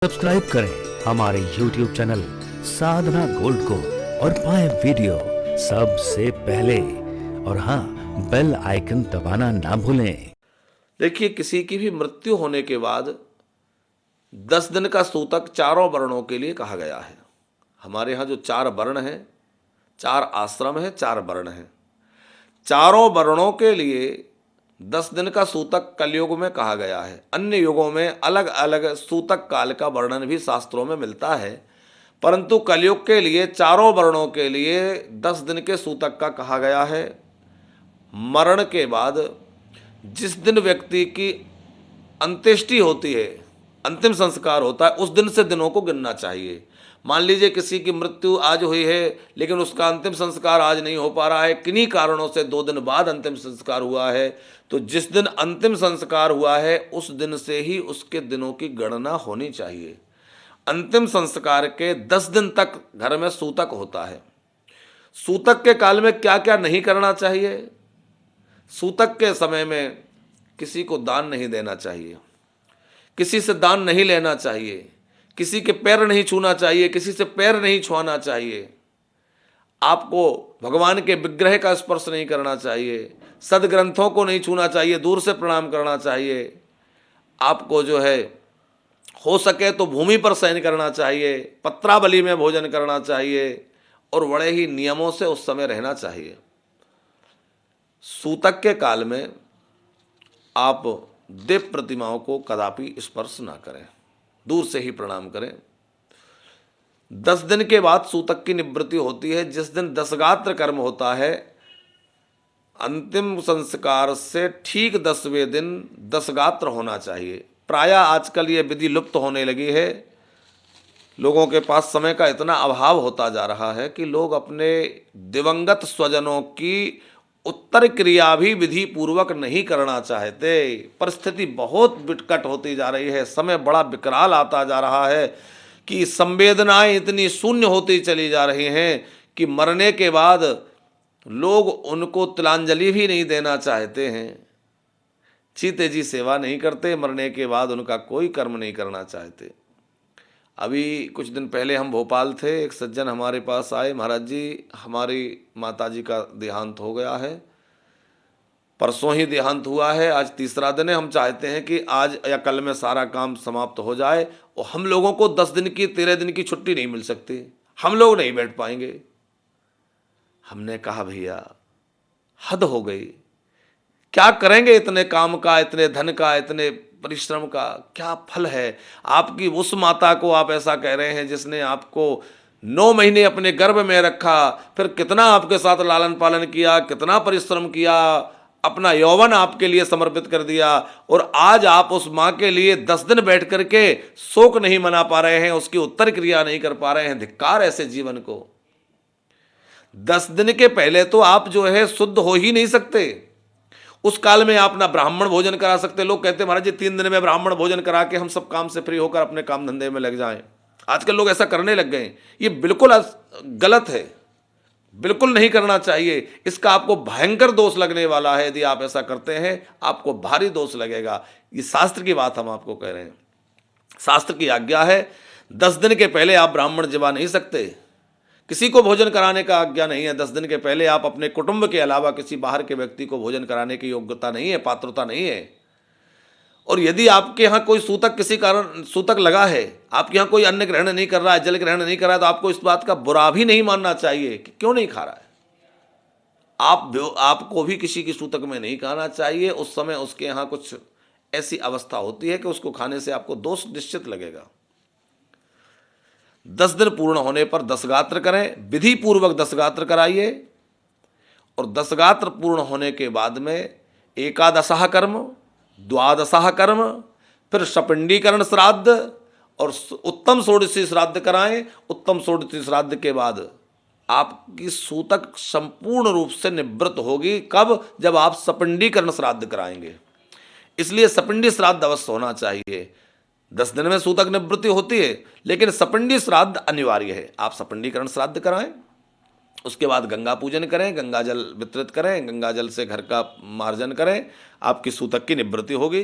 Subscribe करें हमारे YouTube channel साधना gold को और पाएं वीडियो सबसे पहले। और हाँ, बेल आइकन दबाना ना भूलें। देखिए, किसी की भी मृत्यु होने के बाद 10 दिन का सूतक चारों वर्णों के लिए कहा गया है। हमारे यहाँ जो 4 वर्ण हैं, 4 आश्रम हैं, 4 वर्ण हैं, चारों वर्णों के लिए 10 दिन का सूतक कलयुग में कहा गया है। अन्य युगों में अलग अलग सूतक काल का वर्णन भी शास्त्रों में मिलता है, परंतु कलयुग के लिए चारों वर्णों के लिए 10 दिन के सूतक का कहा गया है। मरण के बाद जिस दिन व्यक्ति की अंत्येष्टि होती है, अंतिम संस्कार होता है, उस दिन से दिनों को गिनना चाहिए। मान लीजिए किसी की मृत्यु आज हुई है, लेकिन उसका अंतिम संस्कार आज नहीं हो पा रहा है, किन्हीं कारणों से 2 दिन बाद अंतिम संस्कार हुआ है, तो जिस दिन अंतिम संस्कार हुआ है उस दिन से ही उसके दिनों की गणना होनी चाहिए। अंतिम संस्कार के 10 दिन तक घर में सूतक होता है। सूतक के काल में क्या क्या नहीं करना चाहिए? सूतक के समय में किसी को दान नहीं देना चाहिए, किसी से दान नहीं लेना चाहिए, किसी के पैर नहीं छूना चाहिए, किसी से पैर नहीं छुआना चाहिए, आपको भगवान के विग्रह का स्पर्श नहीं करना चाहिए, सदग्रंथों को नहीं छूना चाहिए, दूर से प्रणाम करना चाहिए, आपको जो है हो सके तो भूमि पर शयन करना चाहिए, पत्रावली में भोजन करना चाहिए और बड़े ही नियमों से उस समय रहना चाहिए। सूतक के काल में आप देव प्रतिमाओं को कदापि स्पर्श ना करें, दूर से ही प्रणाम करें। 10 दिन के बाद सूतक की निवृत्ति होती है। जिस दिन दशगात्र कर्म होता है, अंतिम संस्कार से ठीक 10वें दिन दशगात्र होना चाहिए। प्रायः आजकल ये विधि लुप्त होने लगी है। लोगों के पास समय का इतना अभाव होता जा रहा है कि लोग अपने दिवंगत स्वजनों की उत्तर क्रिया भी विधि पूर्वक नहीं करना चाहते। परिस्थिति बहुत विकट होती जा रही है, समय बड़ा विकराल आता जा रहा है कि संवेदनाएं इतनी शून्य होती चली जा रही हैं कि मरने के बाद लोग उनको तिलांजलि भी नहीं देना चाहते हैं। चीते जी सेवा नहीं करते, मरने के बाद उनका कोई कर्म नहीं करना चाहते। अभी कुछ दिन पहले हम भोपाल थे, एक सज्जन हमारे पास आए, महाराज जी हमारी माताजी का देहांत हो गया है, परसों ही देहांत हुआ है, आज तीसरा दिन है, हम चाहते हैं कि आज या कल में सारा काम समाप्त हो जाए और हम लोगों को 10 दिन की 13 दिन की छुट्टी नहीं मिल सकती, हम लोग नहीं बैठ पाएंगे। हमने कहा भैया हद हो गई, क्या करेंगे इतने काम का, इतने धन का, इतने परिश्रम का क्या फल है? आपकी उस माता को आप ऐसा कह रहे हैं जिसने आपको 9 महीने अपने गर्भ में रखा, फिर कितना आपके साथ लालन पालन किया, कितना परिश्रम किया, अपना यौवन आपके लिए समर्पित कर दिया, और आज आप उस माँ के लिए 10 दिन बैठ करके शोक नहीं मना पा रहे हैं, उसकी उत्तर क्रिया नहीं कर पा रहे हैं। धिक्कार ऐसे जीवन को। 10 दिन के पहले तो आप जो है शुद्ध हो ही नहीं सकते। उस काल में आप ना ब्राह्मण भोजन करा सकते। लोग कहते हैं महाराज जी 3 दिन में ब्राह्मण भोजन करा के हम सब काम से फ्री होकर अपने काम धंधे में लग जाएं। आजकल लोग ऐसा करने लग गए। ये बिल्कुल गलत है, बिल्कुल नहीं करना चाहिए। इसका आपको भयंकर दोष लगने वाला है। यदि आप ऐसा करते हैं आपको भारी दोष लगेगा। ये शास्त्र की बात हम आपको कह रहे हैं, शास्त्र की आज्ञा है। 10 दिन के पहले आप ब्राह्मण जिवा नहीं सकते, किसी को भोजन कराने का आज्ञा नहीं है। 10 दिन के पहले आप अपने कुटुंब के अलावा किसी बाहर के व्यक्ति को भोजन कराने की योग्यता नहीं है, पात्रता नहीं है। और यदि आपके यहाँ कोई सूतक किसी कारण सूतक लगा है, आपके यहाँ कोई अन्न ग्रहण नहीं कर रहा है, जल ग्रहण नहीं कर रहा है, तो आपको इस बात का बुरा भी नहीं मानना चाहिए कि क्यों नहीं खा रहा है। आपको भी किसी की सूतक में नहीं खाना चाहिए। उस समय उसके यहाँ कुछ ऐसी अवस्था होती है कि उसको खाने से आपको दोष निश्चित लगेगा। 10 दिन पूर्ण होने पर दशगात्र करें, विधि पूर्वक दशगात्र कराइए, और दशगात्र पूर्ण होने के बाद में एकादशाह कर्म, द्वादशाह कर्म, फिर सपिंडीकरण श्राद्ध और उत्तम षोडशी श्राद्ध कराएं। उत्तम षोडशी श्राद्ध के बाद आपकी सूतक संपूर्ण रूप से निवृत्त होगी। कब? जब आप सपिंडीकरण श्राद्ध कराएंगे। इसलिए सपिंडी श्राद्ध अवश्य होना चाहिए। 10 दिन में सूतक निवृत्ति होती है, लेकिन सपिंडी श्राद्ध अनिवार्य है। आप सपिंडीकरण श्राद्ध कराएं, उसके बाद गंगा पूजन करें, गंगा जल वितरित करें, गंगा जल से घर का मार्जन करें, आपकी सूतक की निवृत्ति होगी।